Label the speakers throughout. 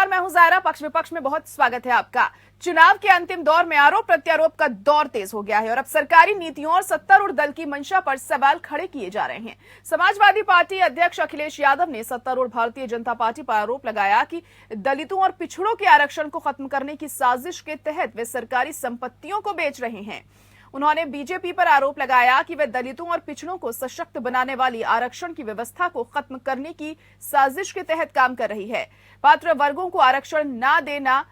Speaker 1: नमस्कार, मैं हूं जायरा। पक्ष विपक्ष में बहुत स्वागत है आपका। चुनाव के अंतिम दौर में आरोप प्रत्यारोप का दौर तेज हो गया है और अब सरकारी नीतियों और सत्तारूढ़ दल की मंशा पर सवाल खड़े किए जा रहे हैं। समाजवादी पार्टी अध्यक्ष अखिलेश यादव ने सत्तारूढ़ भारतीय जनता पार्टी पर आरोप लगाया कि दलितों और पिछड़ों के आरक्षण को खत्म करने की साजिश के तहत वे सरकारी संपत्तियों को बेच रहे हैं। उन्होंने बीजेपी पर आरोप लगाया कि वे दलितों और पिछड़ों को सशक्त बनाने वाली आरक्षण की व्यवस्था को खत्म करने की साजिश के तहत काम कर रही है। पात्र वर्गों को आरक्षण न देना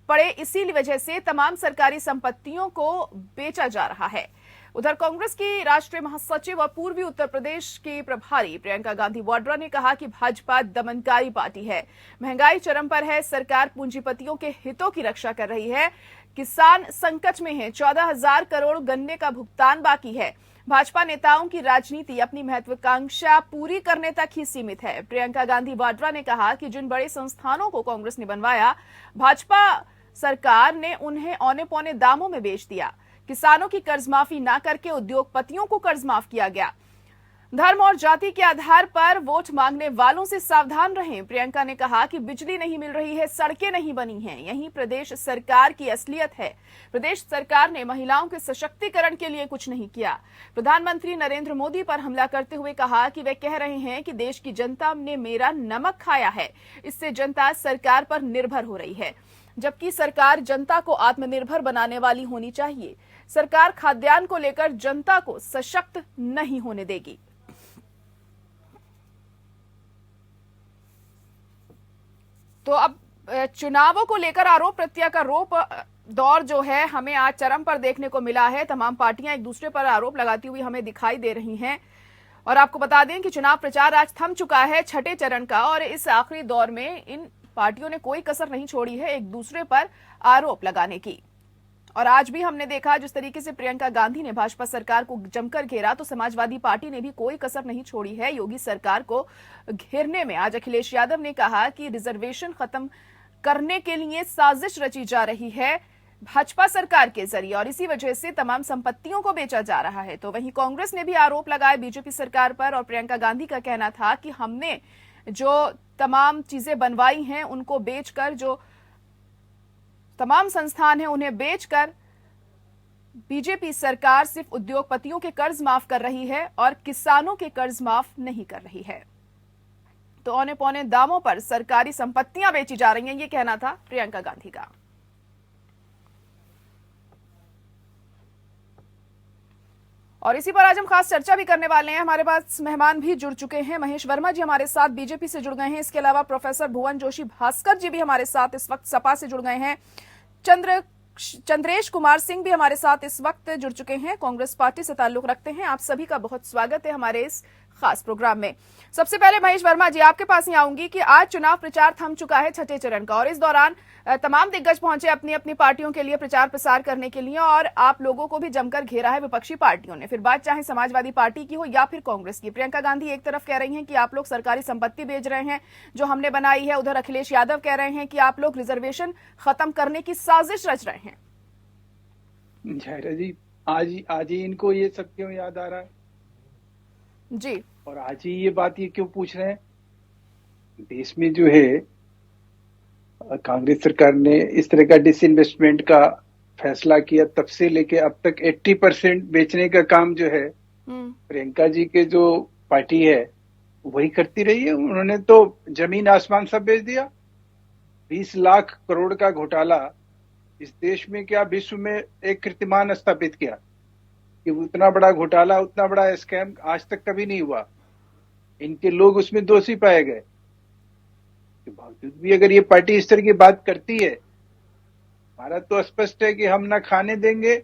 Speaker 1: पड़े, इसी वजह से तमाम सरकारी संपत्तियों को बेचा जा रहा है। उधर कांग्रेस की राष्ट्रीय महासचिव और पूर्वी उत्तर प्रदेश की प्रभारी प्रियंका गांधी वाड्रा ने कहा कि भाजपा दमनकारी पार्टी है, महंगाई चरम पर है, सरकार पूंजीपतियों के हितों की रक्षा कर रही है, किसान संकट में है, 14,000 करोड़ गन्ने का भुगतान बाकी है। भाजपा नेताओं की राजनीति अपनी महत्वाकांक्षा पूरी करने तक ही सीमित है। प्रियंका गांधी वाड्रा ने कहा कि जिन बड़े संस्थानों को कांग्रेस ने बनवाया, भाजपा सरकार ने उन्हें औने पौने दामों में बेच दिया। किसानों की कर्ज माफी न करके उद्योगपतियों को कर्ज माफ किया गया। धर्म और जाति के आधार पर वोट मांगने वालों से सावधान रहें। प्रियंका ने कहा कि बिजली नहीं मिल रही है, सड़कें नहीं बनी हैं, यही प्रदेश सरकार की असलियत है। प्रदेश सरकार ने महिलाओं के सशक्तिकरण के लिए कुछ नहीं किया। प्रधानमंत्री नरेंद्र मोदी पर हमला करते हुए कहा कि वे कह रहे हैं कि देश की जनता ने मेरा नमक खाया है, इससे जनता सरकार पर निर्भर हो रही है, जबकि सरकार जनता को आत्मनिर्भर बनाने वाली होनी चाहिए। सरकार खाद्यान्न को लेकर जनता को सशक्त नहीं होने देगी। तो अब चुनावों को लेकर आरोप प्रत्यारोप दौर जो है हमें आज चरम पर देखने को मिला है। तमाम पार्टियां एक दूसरे पर आरोप लगाती हुई हमें दिखाई दे रही हैं और आपको बता दें कि चुनाव प्रचार आज थम चुका है, छठे चरण का, और इस आखिरी दौर में इन पार्टियों ने कोई कसर नहीं छोड़ी है एक दूसरे पर आरोप लगाने की। और आज भी हमने देखा जिस तरीके से प्रियंका गांधी ने भाजपा सरकार को जमकर घेरा, तो समाजवादी पार्टी ने भी कोई कसर नहीं छोड़ी है योगी सरकार को घेरने में। आज अखिलेश यादव ने कहा कि रिजर्वेशन खत्म करने के लिए साजिश रची जा रही है भाजपा सरकार के जरिए और इसी वजह से तमाम संपत्तियों को बेचा जा रहा है। तो वहीं कांग्रेस ने भी आरोप लगाए बीजेपी सरकार पर और प्रियंका गांधी का कहना था कि हमने जो तमाम चीजें बनवाई हैं उनको बेचकर, जो तमाम संस्थान हैं उन्हें बेचकर बीजेपी सरकार सिर्फ उद्योगपतियों के कर्ज माफ कर रही है और किसानों के कर्ज माफ नहीं कर रही है। तो औने पौने दामों पर सरकारी संपत्तियां बेची जा रही हैं, ये कहना था प्रियंका गांधी का। और इसी पर आज हम खास चर्चा भी करने वाले हैं। हमारे पास मेहमान भी जुड़ चुके हैं। महेश वर्मा जी हमारे साथ बीजेपी से जुड़ गए हैं। इसके अलावा प्रोफेसर भुवन जोशी भास्कर जी भी हमारे साथ इस वक्त सपा से जुड़ गए हैं। चंद्रेश कुमार सिंह भी हमारे साथ इस वक्त जुड़ चुके हैं, कांग्रेस पार्टी से ताल्लुक रखते हैं। आप सभी का बहुत स्वागत है हमारे इस खास प्रोग्राम में। सबसे पहले महेश वर्मा जी, आपके पास ही आऊंगी कि आज चुनाव प्रचार थम चुका है छठे चरण का और इस दौरान तमाम दिग्गज पहुंचे अपनी अपनी पार्टियों के लिए प्रचार प्रसार करने के लिए और आप लोगों को भी जमकर घेरा है विपक्षी पार्टियों ने। फिर बात चाहे समाजवादी पार्टी की हो या फिर कांग्रेस की। प्रियंका गांधी एक तरफ कह रही हैं कि आप लोग सरकारी संपत्ति बेच रहे हैं जो हमने बनाई है, उधर अखिलेश यादव कह रहे हैं कि आप लोग रिजर्वेशन खत्म करने की साजिश रच रहे हैं।
Speaker 2: जायरा जी, आज ही इनको ये सब क्यों याद आ रहा है
Speaker 1: जी,
Speaker 2: और आज ही ये बात ये क्यों पूछ रहे हैं? देश में जो है कांग्रेस सरकार ने इस तरह का डिसइन्वेस्टमेंट का फैसला किया, तब से लेके अब तक 80% बेचने का काम जो है प्रियंका जी के जो पार्टी है वही करती रही है। उन्होंने तो जमीन आसमान सब बेच दिया। 20 लाख करोड़ का घोटाला इस देश में, क्या विश्व में एक कीर्तिमान स्थापित किया कि उतना बड़ा घोटाला, उतना बड़ा स्कैम आज तक कभी नहीं हुआ। इनके लोग उसमें दोषी पाए गए। के बावजूद भी अगर ये पार्टी इस तरह की बात करती है, हमारा तो स्पष्ट है कि हम न खाने देंगे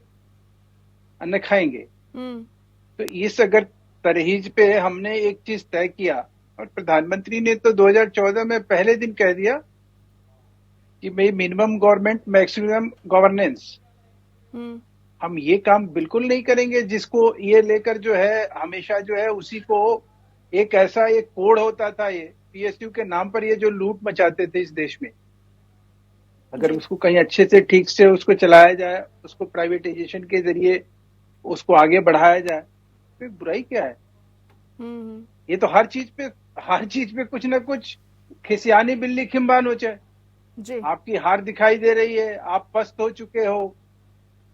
Speaker 2: न खाएंगे। तो इस अगर तरहीज पे हमने एक चीज तय किया और प्रधानमंत्री ने तो 2014 में पहले दिन कह दिया कि भाई मिनिमम गवर्नमेंट मैक्सिमम गवर्नेंस, हम ये काम बिल्कुल नहीं करेंगे जिसको ये लेकर जो है हमेशा जो है उसी को एक ऐसा एक कोड होता था, ये पीएसयू के नाम पर ये जो लूट मचाते थे इस देश में, अगर उसको कहीं अच्छे से ठीक से उसको चलाया जाए, उसको प्राइवेटाइजेशन के जरिए उसको आगे बढ़ाया जाए, तो बुराई क्या है? ये तो हर चीज पे कुछ ना कुछ खिसियानी बिल्ली खिम्बान हो जाए।
Speaker 1: जी।
Speaker 2: आपकी हार दिखाई दे रही है, आप पस्त हो चुके हो।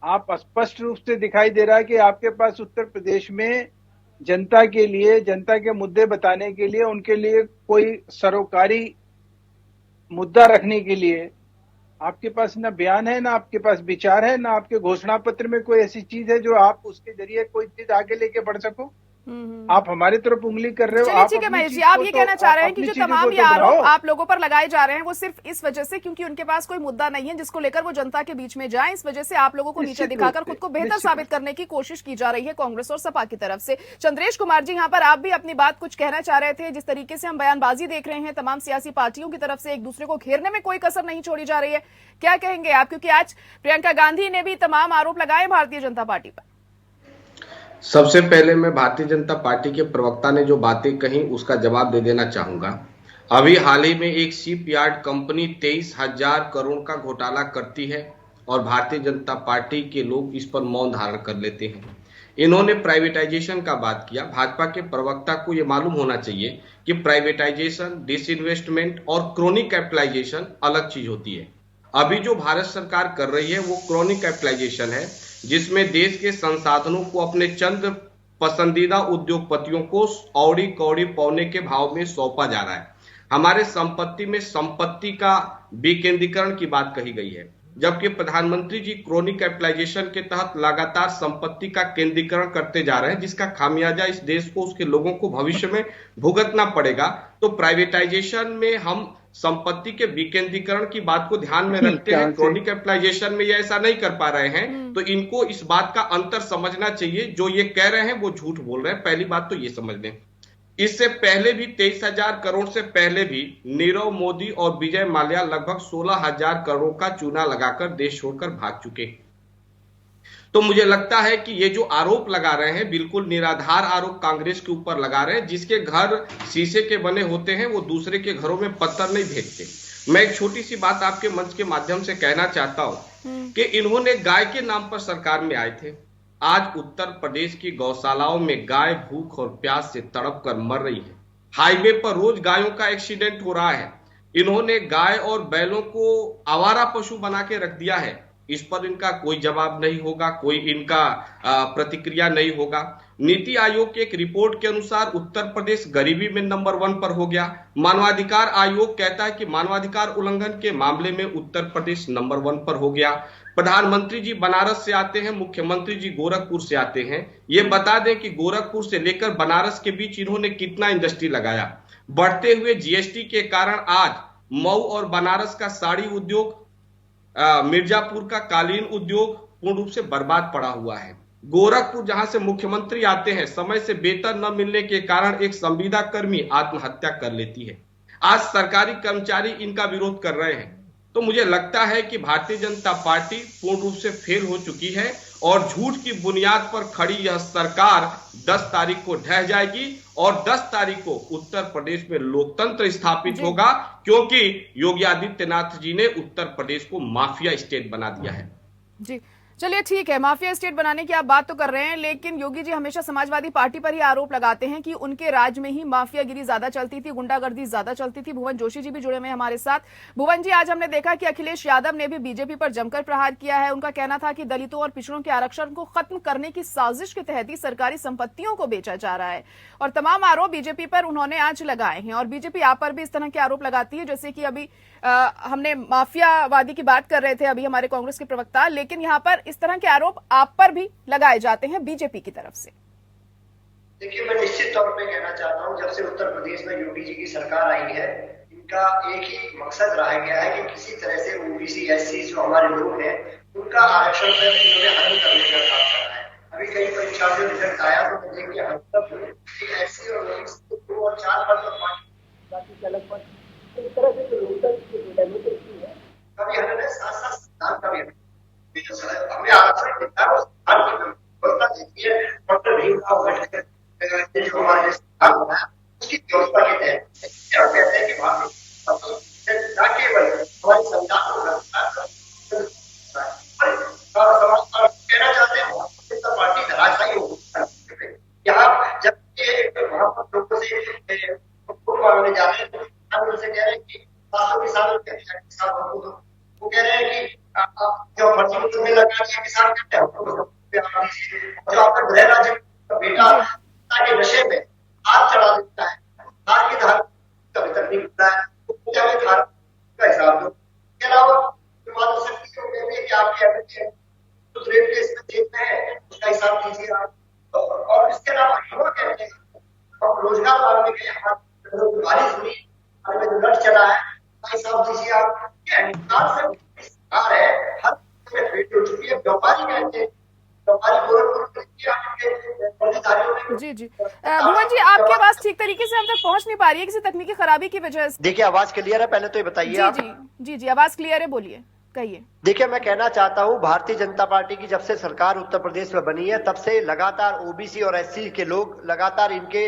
Speaker 2: आप स्पष्ट रूप से दिखाई दे रहा है कि आपके पास उत्तर प्रदेश में जनता के लिए, जनता के मुद्दे बताने के लिए, उनके लिए कोई सरोकारी मुद्दा रखने के लिए आपके पास ना बयान है, ना आपके पास विचार है, ना आपके घोषणा पत्र में कोई ऐसी चीज है जो आप उसके जरिए कोई चीज आगे लेके बढ़ सको। आप हमारी तरफ उंगली कर रहे हो।
Speaker 1: चलिए
Speaker 2: आप
Speaker 1: ठीक है
Speaker 2: अपनी
Speaker 1: महेश जी,
Speaker 2: चीज
Speaker 1: आप
Speaker 2: को
Speaker 1: ये
Speaker 2: तो,
Speaker 1: कहना चाह
Speaker 2: आप
Speaker 1: रहे हैं कि
Speaker 2: अपनी
Speaker 1: जो
Speaker 2: चीजों
Speaker 1: तमाम
Speaker 2: को
Speaker 1: ये
Speaker 2: तो
Speaker 1: आरोप
Speaker 2: बढ़ाओ।
Speaker 1: आप लोगों पर लगाए जा रहे हैं वो सिर्फ इस वजह से क्योंकि उनके पास कोई मुद्दा नहीं है जिसको लेकर वो जनता के बीच में जाए, इस वजह से आप लोगों को नीचे
Speaker 2: निश्चित रूप
Speaker 1: दिखाकर
Speaker 2: से,
Speaker 1: खुद को बेहतर
Speaker 2: निश्चित
Speaker 1: साबित
Speaker 2: रूप से।
Speaker 1: करने की कोशिश की जा रही है कांग्रेस और सपा की तरफ से। चंद्रेश कुमार जी, यहाँ पर आप भी अपनी बात कुछ कहना चाह रहे थे। जिस तरीके से हम बयानबाजी देख रहे हैं तमाम सियासी पार्टियों की तरफ से, एक दूसरे को घेरने में कोई कसर नहीं छोड़ी जा रही है, क्या कहेंगे आप? क्योंकि आज प्रियंका गांधी ने भी तमाम आरोप लगाए भारतीय जनता पार्टी पर।
Speaker 3: सबसे पहले मैं भारतीय जनता पार्टी के प्रवक्ता ने जो बातें कही उसका जवाब दे देना चाहूंगा। अभी हाल ही में एक शिपयार्ड कंपनी 23,000 करोड़ का घोटाला करती है और भारतीय जनता पार्टी के लोग इस पर मौन धारण कर लेते हैं। इन्होंने प्राइवेटाइजेशन का बात किया। भाजपा के प्रवक्ता को यह मालूम होना चाहिए कि प्राइवेटाइजेशन, डिसइन्वेस्टमेंट और क्रोनिक कैपिटलाइजेशन अलग चीज होती है। अभी जो भारत सरकार कर रही है वो क्रोनिक कैपिटलाइजेशन है, जिसमें देश के संसाधनों को अपने चंद पसंदीदा उद्योगपतियों को औड़ी कौड़ी पौने के भाव में सौंपा जा रहा है। हमारे संपत्ति में संपत्ति का विकेंद्रीकरण की बात कही गई है, जबकि प्रधानमंत्री जी क्रोनिक कैपिटलाइजेशन के तहत लगातार संपत्ति का केंद्रीकरण करते जा रहे हैं, जिसका खामियाजा इस देश को, उसके लोगों को भविष्य में भुगतना पड़ेगा। तो प्राइवेटाइजेशन में हम संपत्ति के विकेंद्रीकरण की बात को ध्यान में रखते हैं, क्रोनिक कैपिटलाइजेशन में ये ऐसा नहीं कर पा रहे हैं। तो इनको इस बात का अंतर समझना चाहिए। जो ये कह रहे हैं वो झूठ बोल रहे हैं, पहली बात तो ये समझ लें। इससे पहले भी 23,000 करोड़ से पहले भी नीरव मोदी और विजय माल्या लगभग 16,000 करोड़ का चूना लगाकर देश छोड़कर भाग चुके। तो मुझे लगता है कि ये जो आरोप लगा रहे हैं बिल्कुल निराधार आरोप कांग्रेस के ऊपर लगा रहे हैं। जिसके घर शीशे के बने होते हैं वो दूसरे के घरों में पत्थर नहीं भेजते। मैं एक छोटी सी बात आपके मंच के माध्यम से कहना चाहता हूं कि इन्होंने गाय के नाम पर सरकार में आए थे। आज उत्तर प्रदेश की गौशालाओं में गाय भूख और प्यास से तड़प कर मर रही है। हाईवे पर रोज गायों का एक्सीडेंट हो रहा है। इन्होंने गाय और बैलों को आवारा पशु बना के रख दिया है। इस पर इनका कोई जवाब नहीं होगा, कोई इनका प्रतिक्रिया नहीं होगा। नीति आयोग की एक रिपोर्ट के अनुसार उत्तर प्रदेश गरीबी में नंबर 1 पर हो गया। मानवाधिकार आयोग कहता है कि मानवाधिकार उल्लंघन के मामले में उत्तर प्रदेश नंबर 1 पर हो गया। प्रधानमंत्री जी बनारस से आते हैं, मुख्यमंत्री जी गोरखपुर से आते हैं। ये बता दें कि गोरखपुर से लेकर बनारस के बीच इन्होंने कितना इंडस्ट्री लगाया। बढ़ते हुए जीएसटी के कारण आज मऊ और बनारस का साड़ी उद्योग, मिर्जापुर का कालीन उद्योग पूर्ण रूप से बर्बाद पड़ा हुआ है। गोरखपुर जहां से मुख्यमंत्री आते हैं, समय से वेतन न मिलने के कारण एक संविदा कर्मी आत्महत्या कर लेती है। आज सरकारी कर्मचारी इनका विरोध कर रहे हैं। तो मुझे लगता है कि भारतीय जनता पार्टी पूर्ण रूप से फेल हो चुकी है और झूठ की बुनियाद पर खड़ी यह सरकार 10 तारीख को ढह जाएगी और 10 तारीख को उत्तर प्रदेश में लोकतंत्र स्थापित होगा, क्योंकि योगी आदित्यनाथ जी ने उत्तर प्रदेश को माफिया स्टेट बना दिया है।
Speaker 1: जी चलिए ठीक है, माफिया स्टेट बनाने की आप बात तो कर रहे हैं, लेकिन योगी जी हमेशा समाजवादी पार्टी पर ही आरोप लगाते हैं कि उनके राज में ही माफियागिरी ज्यादा चलती थी, गुंडागर्दी ज्यादा चलती थी। भुवन जोशी जी भी जुड़े हुए हैं हमारे साथ। भुवन जी, आज हमने देखा कि अखिलेश यादव ने भी बीजेपी पर जमकर प्रहार किया है। उनका कहना था कि दलितों और पिछड़ों के आरक्षण को खत्म करने की साजिश के तहत ही सरकारी संपत्तियों को बेचा जा रहा है और तमाम आरोप बीजेपी पर उन्होंने आज लगाए हैं। और बीजेपी आप पर भी इस तरह के आरोप लगाती है, जैसे कि अभी हमने माफियावादी की बात कर रहे थे अभी हमारे कांग्रेस के प्रवक्ता, लेकिन यहाँ पर इस तरह के आरोप आप पर भी लगाए जाते हैं बीजेपी की तरफ से।
Speaker 4: देखिए, मैं निश्चित तौर पे कहना चाहता हूँ, जब से उत्तर प्रदेश में योगी जी की सरकार आई है, इनका एक ही मकसद रह गया है कि किसी तरह से ओबीसी एससी जो हमारे लोग हैं उनका आरक्षण इन्होंने हल करने का काम करना है। अभी कई परीक्षा में रिजल्ट आया तो मैं देखिए एससी और ओबीसी 2 और 4 पद पर अलग पद इस तरह से जो लोकतंत्र की डेमोक्रेसी है, कभी हमने साथ सिद्धांत का भी हमें आरक्षण देता है व्यवस्था देती है। डॉक्टर भीमराव अम्बेडकर जो हमारे उसकी व्यवस्था के तहत क्या कहते हैं कि न केवल हमारे संविधान को कहना चाहते हैं पार्टी धराशायी हो यहाँ जब वहां पर लोगों से वोट मांगने जा रहे हैं, हम उनसे कह रहे हैं कि 700 किसानों के मुफ्त में लगा दिया किसान कहते हैं जो आपका गृह राज्य का बेटा के नशे में हाथ चढ़ा देता है, धार की धार कभी तक नहीं मिलता है, हमें धार का हिसाब दो। इसके अलावा मातृ शक्ति को कहते हैं कि आपके उस रेट के इसमें जेब में है, उसका हिसाब दीजिए आप। और इसके अलावा युवा कहते हैं हम रोजगार मांगने गए, हमारी बारिश हुई, हमारे में जो लट चला है उसका हिसाब दीजिए आप। से सरकार है, हर में फेट हो चुकी है। व्यापारी कहते हैं, व्यापारी गोरखपुर
Speaker 1: जी भुवन जी, आपकी आवाज ठीक तरीके से हम तक पहुंच नहीं पा रही है किसी तकनीकी खराबी की वजह से।
Speaker 4: देखिए आवाज क्लियर है, पहले तो ये बताइए।
Speaker 1: जी आवाज क्लियर है, बोलिए, कहिए। देखिए
Speaker 4: मैं कहना चाहता हूँ भारतीय जनता पार्टी की जब से सरकार उत्तर प्रदेश में बनी है तब से लगातार ओबीसी और एससी के लोग लगातार इनके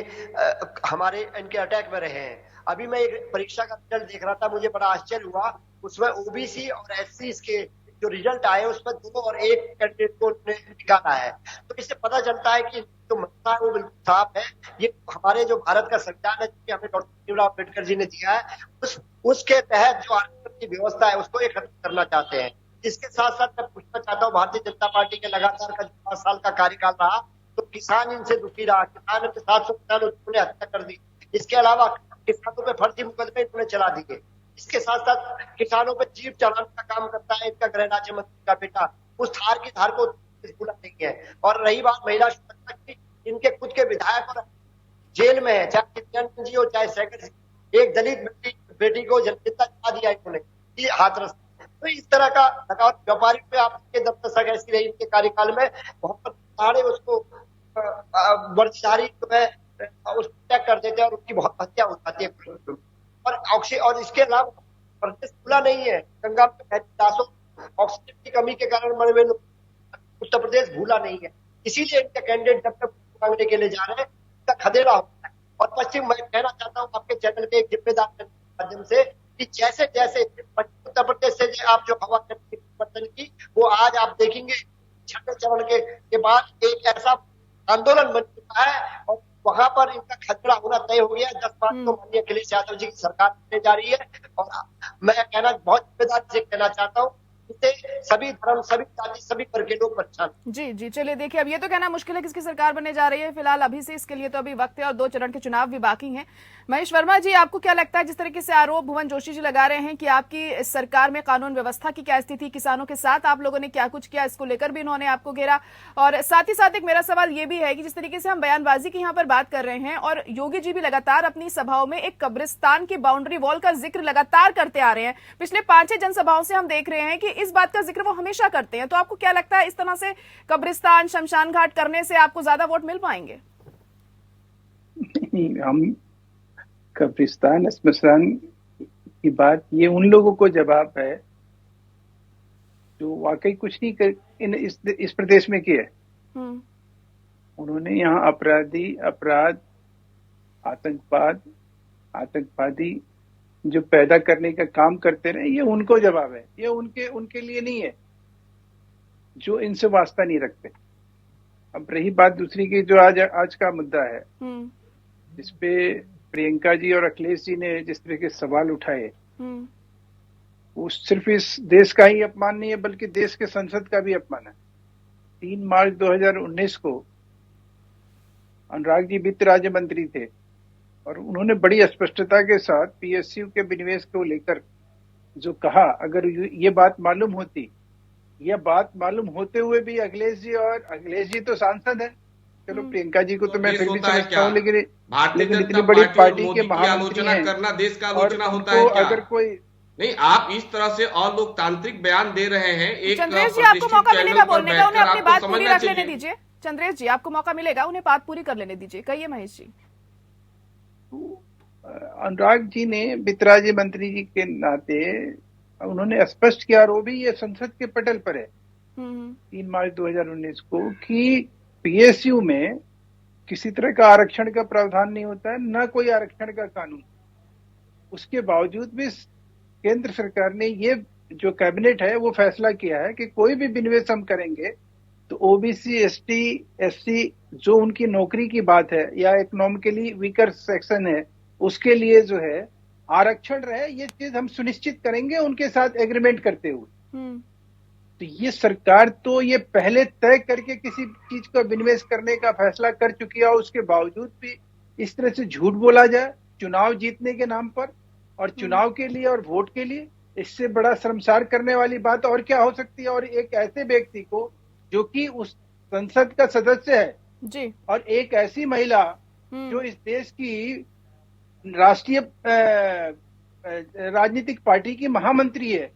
Speaker 4: अटैक में रहे हैं। अभी मैं एक परीक्षा का रिजल्ट देख रहा था, मुझे बड़ा आश्चर्य हुआ, उसमें ओबीसी और एससी के जो रिजल्ट आए उसमें 2 और 1 कैंडिडेट को निकाला है। तो इससे पता चलता है कि जो मसला है वो बिल्कुल साफ है। ये हमारे जो भारत का संविधान है जिसे हमें डॉक्टर भीमराव अम्बेडकर जी ने दिया है, उसके तहत जो आरक्षण की व्यवस्था है उसको ये खत्म करना चाहते हैं। इसके साथ साथ मैं पूछना चाहता हूँ, भारतीय जनता पार्टी के लगातार का 5 साल का कार्यकाल रहा तो किसान इनसे दुखी रहा, किसान के 700 किसानों ने हत्या कर दी। इसके अलावा किसानों पे फर्जी मुकदमे इन्होंने चला दिए। इसके साथ साथ किसानों पे जीप चलाने का काम करता है इनका गृह राज्य मंत्री का बेटा, उस धार की धार को भूला नहीं है। और रही बात महिला सुरक्षा की, इनके खुद के विधायक और जेल में है, चाहे चित्तरंजन जी हो चाहे शेखर जी। एक दलित बेटी को जनता जला दिया इन्होंने, ये हाथरस। तो इस तरह का व्यापारी पे आपके जब तक ऐसी रही इनके कार्यकाल में, बहुत उसको वर्षधारी जो है उसको टैग कर देते हैं और उसकी बहुत हत्या हो जाती है। और इसके अलावा प्रदेश खुला नहीं है, गंगा में ऑक्सीजन की कमी के कारण मरे हुए लोग, उत्तर प्रदेश भूला नहीं है। इसीलिए इनके कैंडिडेट जब तक मांगने के लिए जा रहे हैं तक खदेड़ा होता है। और पश्चिम, मैं कहना चाहता हूँ आपके चैनल के एक जिम्मेदार माध्यम से कि जैसे जैसे उत्तर प्रदेश से आप जो हवा परिवर्तन की, वो आज आप देखेंगे 6वें चरण के बाद एक ऐसा आंदोलन बन चुका है और वहां पर इनका खतरा होना तय हो गया। 10 बार तो माननीय अखिलेश यादव जी की सरकार करने जा रही है। और मैं कहना बहुत जिम्मेदारी से कहना चाहता हूँ, सभी धर्म, सभी जाति, सभी वर्ग के लोग परेशान।
Speaker 1: जी चलिए, देखिए अब ये तो कहना मुश्किल है किसकी सरकार बनने जा रही है फिलहाल अभी से, इसके लिए तो अभी वक्त है और 2 चरण के चुनाव भी बाकी हैं। महेश वर्मा जी, आपको क्या लगता है, जिस तरीके से आरोप भुवन जोशी जी लगा रहे हैं कि आपकी सरकार में कानून व्यवस्था की क्या स्थिति, किसानों के साथ आप लोगों ने क्या कुछ किया, इसको लेकर भी इन्होंने आपको घेरा। और साथ ही साथ एक मेरा सवाल ये भी है कि जिस तरीके से हम बयानबाजी की यहाँ पर बात कर रहे हैं और योगी जी भी लगातार अपनी सभाओं में एक कब्रिस्तान की बाउंड्री वॉल का जिक्र लगातार करते आ रहे हैं, पिछले 5-6 जनसभाओं से हम देख रहे हैं कि इस बात का जिक्र वो हमेशा करते हैं। तो आपको क्या लगता है, इस तरह से कब्रिस्तान, शमशान घाट करने से आपको ज्यादा वोट मिल पाएंगे?
Speaker 2: हम कब्रिस्तान, स्मशान की बात ये उन लोगों को जवाब है जो वाकई कुछ नहीं कर इस प्रदेश में किया है। उन्होंने यहाँ अपराध, आतंकवादी जो पैदा करने का काम करते रहे, ये उनको जवाब है, ये उनके लिए नहीं है जो इनसे वास्ता नहीं रखते। अब रही बात दूसरी की, जो आज का मुद्दा है जिसपे प्रियंका जी और अखिलेश जी ने जिस तरह के सवाल उठाए, वो सिर्फ इस देश का ही अपमान नहीं है बल्कि देश के संसद का भी अपमान है। 3 मार्च 2019 को अनुराग जी वित्त राज्य मंत्री थे और उन्होंने बड़ी स्पष्टता के साथ पीएसयू के विनिवेश को लेकर जो कहा, अगर ये बात मालूम होती, यह बात मालूम होते हुए भी अखिलेश जी तो सांसद है, चलो प्रियंका जी को तो मैं फिर भी समझता हूँ, लेकिन इतनी बड़ी पार्टी के महामंत्री हैं
Speaker 3: करना देश का आलोचना होता है क्या? अगर कोई नहीं, आप इस तरह से अलोकतांत्रिक बयान दे रहे हैं। एक
Speaker 1: चंद्रेश जी, आपको मौका मिलेगा बोलने का, उन्हें अपनी बात पूरी रख लेने दीजिए। चंद्रेश जी, आपको मौका मिलेगा, उन्हें बात पूरी कर लेने दीजिए। कहिए महेश जी।
Speaker 2: अनुराग जी ने वित्त राज्य मंत्री जी के नाते उन्होंने स्पष्ट किया, और वो भी ये संसद के पटल पर है 3 मार्च 2019 को, कि पीएसयू में किसी तरह का आरक्षण का प्रावधान नहीं होता है, न कोई आरक्षण का कानून। उसके बावजूद भी केंद्र सरकार ने ये जो कैबिनेट है वो फैसला किया है कि कोई भी विनिवेश हम करेंगे तो ओबीसी, एसटी, एससी जो उनकी नौकरी की बात है या इकोनॉमिकली वीकर सेक्शन है, उसके लिए जो है आरक्षण रहे, ये चीज हम सुनिश्चित करेंगे उनके साथ एग्रीमेंट करते हुए। तो ये सरकार तो ये पहले तय करके किसी चीज को विनिवेश करने का फैसला कर चुकी है और उसके बावजूद भी इस तरह से झूठ बोला जाए चुनाव जीतने के नाम पर और चुनाव के लिए और वोट के लिए। इससे बड़ा शर्मसार करने वाली बात और क्या हो सकती है। और एक ऐसे व्यक्ति को जो कि उस संसद का सदस्य है
Speaker 1: जी, और
Speaker 2: एक ऐसी महिला जो इस देश की राष्ट्रीय राजनीतिक पार्टी की महामंत्री है,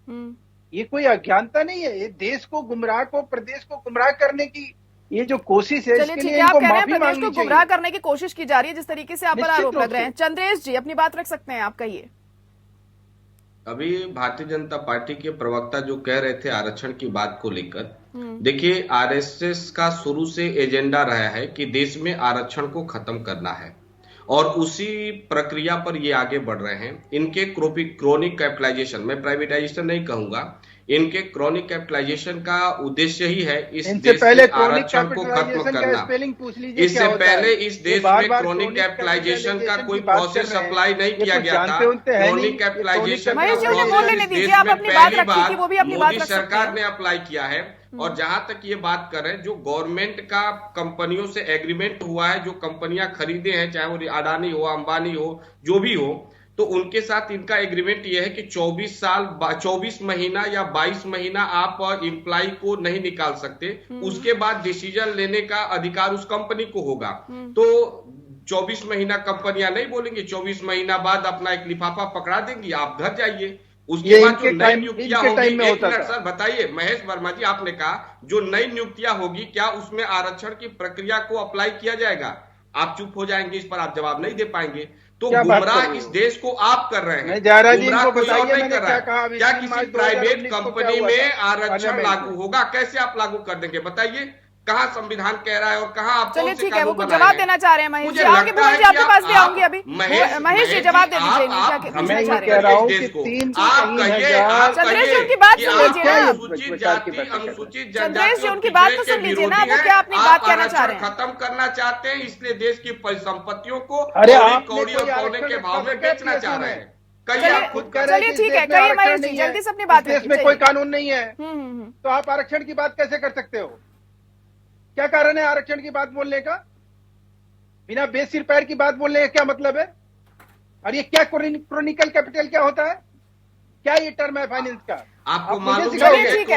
Speaker 2: ये कोई अज्ञानता नहीं है। ये देश को गुमराह को प्रदेश को गुमराह करने की ये जो कोशिश है, इसके लिए इनको माफी मांगनी चाहिए।
Speaker 1: गुमराह करने की कोशिश की जा रही है जिस तरीके से आप पर आरोप लग रहे हैं। चंद्रेश जी अपनी बात रख सकते हैं, आप कहिए।
Speaker 3: अभी भारतीय जनता पार्टी के प्रवक्ता जो कह रहे थे आरक्षण की बात को लेकर, देखिए आरएसएस का शुरू से एजेंडा रहा है कि देश में आरक्षण को खत्म करना है और उसी प्रक्रिया पर ये आगे बढ़ रहे हैं। इनके क्रोनिक कैपिटलाइजेशन, मैं प्राइवेटाइजेशन नहीं कहूंगा, इनके क्रोनिक कैपिटलाइजेशन का उद्देश्य ही है इस देश के आरक्षण को खत्म करना। इससे पहले इस देश में क्रोनिक कैपिटलाइजेशन का कोई प्रोसेस अप्लाई नहीं किया गया था। क्रोनिक कैपिटलाइजेशन का प्रोसेस देश में पहली बार मोदी सरकार ने अप्लाई किया है। और जहां तक ये बात करें, जो गवर्नमेंट का कंपनियों से एग्रीमेंट हुआ है, जो कंपनियां खरीदे हैं, चाहे वो अडानी हो, अंबानी हो, जो भी हो, तो उनके साथ इनका एग्रीमेंट ये है कि 24 महीना या 22 महीना आप एम्प्लॉय को नहीं निकाल सकते। उसके बाद डिसीजन लेने का अधिकार उस कंपनी को होगा। तो 24 महीना कंपनियां नहीं बोलेंगी, 24 महीना बाद अपना एक लिफाफा पकड़ा देंगी, आप घर जाइए। उसके बाद जो नई नियुक्तियां होगी, एक मिनट सर बताइए, महेश वर्मा जी आपने कहा जो नई नियुक्तियां होगी क्या उसमें आरक्षण की प्रक्रिया को अप्लाई किया जाएगा? आप चुप हो जाएंगे, इस पर आप जवाब नहीं दे पाएंगे। तो गुमराह इस देश को आप कर रहे हैं, गुमराह कोई और नहीं कर रहा है। क्या किसी प्राइवेट कंपनी में आरक्षण लागू होगा? कैसे आप लागू कर देंगे बताइए? कहाँ संविधान कह रहा है और कहाँ आप?
Speaker 1: चलिए ठीक है, वो कुछ जवाब देना चाह रहे हैं महेश जी। आपके पास भी आऊंगी अभी। महेश जी जवाब दे दीजिए। चंद्रेश जी उनकी बात सुन लीजिए ना।
Speaker 3: अनुसूचित जाति अनुसूचित
Speaker 1: चंद्रेश जी उनकी बात तो सुन लीजिए ना, वो क्या अपनी बात कहना चाह रहे हैं?
Speaker 3: खत्म करना चाहते हैं, इसलिए देश की परिसंपत्तियों को कौड़ी और पौने के भाव में बेचना चाह रहे हैं।
Speaker 1: चलिए ठीक है, कहिए महेश जी, जल्दी से अपनी बात।
Speaker 2: देश में कोई कानून नहीं है तो आप आरक्षण की बात कैसे कर सकते हो? क्या कारण है आरक्षण की बात बोलने का? बिना बेस सिर पैर की बात बोलने का क्या मतलब है? और ये क्या क्रोनिकल कैपिटल क्या होता है? क्या ये टर्म है फाइनेंस का?
Speaker 3: आपको मालूम
Speaker 1: ठीक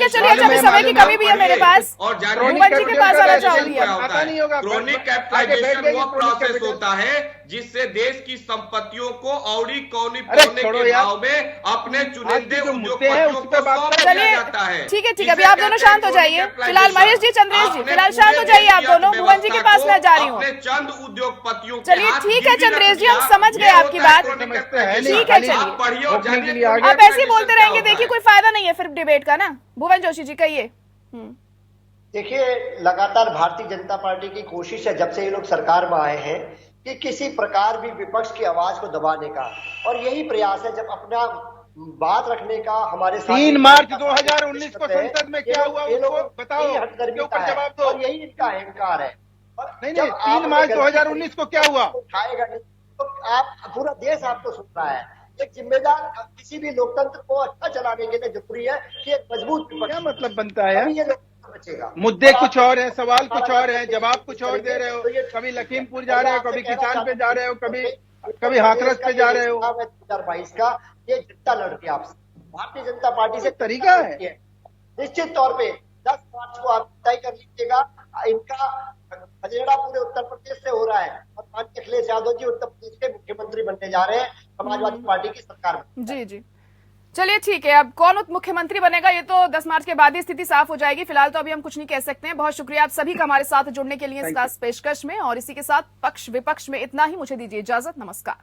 Speaker 1: है, चलिए अभी समय की कमी भी है मेरे पास और भुवन जी के पास आना चाहूंगी।
Speaker 3: पता नहीं होगा। क्रोनिक कैपिटलाइजेशन वो प्रोसेस होता है जिससे देश की संपत्तियों को औरी कौनी पौने के भाव में अपने चुनिंदे उद्योगपतियों को सौंप दिया जाता है।
Speaker 1: ठीक है, अभी आप दोनों शांत हो जाइए फिलहाल। महेश जी, चंद्रेश जी फिलहाल शांत हो जाइए आप दोनों। भुवन जी के पास मैं जा रही हूँ।
Speaker 3: चंद उद्योगपतियों,
Speaker 1: चलिए ठीक है चंद्रेश जी, हम समझ गए आपकी बात। ठीक है, चलिए आप ऐसे ही बोलते रहेंगे, देखिए कोई फायदा नहीं है फिर डिबेट का ना। भुवन जोशी जी कहिए।
Speaker 4: देखिए, लगातार भारतीय जनता पार्टी की कोशिश है जब से ये लोग सरकार में आए हैं कि किसी प्रकार भी विपक्ष की आवाज को दबाने का, और यही प्रयास है जब अपना बात रखने का। हमारे
Speaker 2: 3 मार्च 2019 को संसद में क्या हुआ उसको बताओ,
Speaker 4: जवाब दो। और यही इनका अहंकार है।
Speaker 2: नहीं, 3 मार्च 2019 को क्या हुआ
Speaker 4: उठाएगा नहीं तो आप, पूरा देश आपको सुन रहा है। एक जिम्मेदार किसी भी लोकतंत्र को अच्छा चलाने के लिए जरूरी है कि एक मजबूत
Speaker 2: क्या मतलब बनता है?
Speaker 4: ये बचेगा।
Speaker 2: मुद्दे कुछ और है, सवाल कुछ और है, जवाब कुछ और दे रहे हो। कभी लखीमपुर जा रहे हो, कभी किसान पे जा रहे हो, कभी हाथरस पे जा रहे हो।
Speaker 4: 2022 का ये जनता लड़ती है आपसे, भारतीय जनता पार्टी से
Speaker 2: तरीका है।
Speaker 4: निश्चित तौर पे 10 मार्च को आप तय कर लीजिएगा। इनका खजेड़ा पूरे उत्तर प्रदेश से हो रहा है और माननीय अखिलेश यादव जी उत्तर प्रदेश के मुख्यमंत्री बनने जा रहे हैं समाजवादी पार्टी की सरकार में।
Speaker 1: जी चलिए ठीक है, अब कौन उप मुख्यमंत्री बनेगा ये तो 10 मार्च के बाद ही स्थिति साफ हो जाएगी। फिलहाल तो अभी हम कुछ नहीं कह सकते हैं। बहुत शुक्रिया आप सभी का हमारे साथ जुड़ने के लिए इस खास पेशकश में, और इसी के साथ पक्ष विपक्ष में इतना ही। मुझे दीजिए इजाजत, नमस्कार।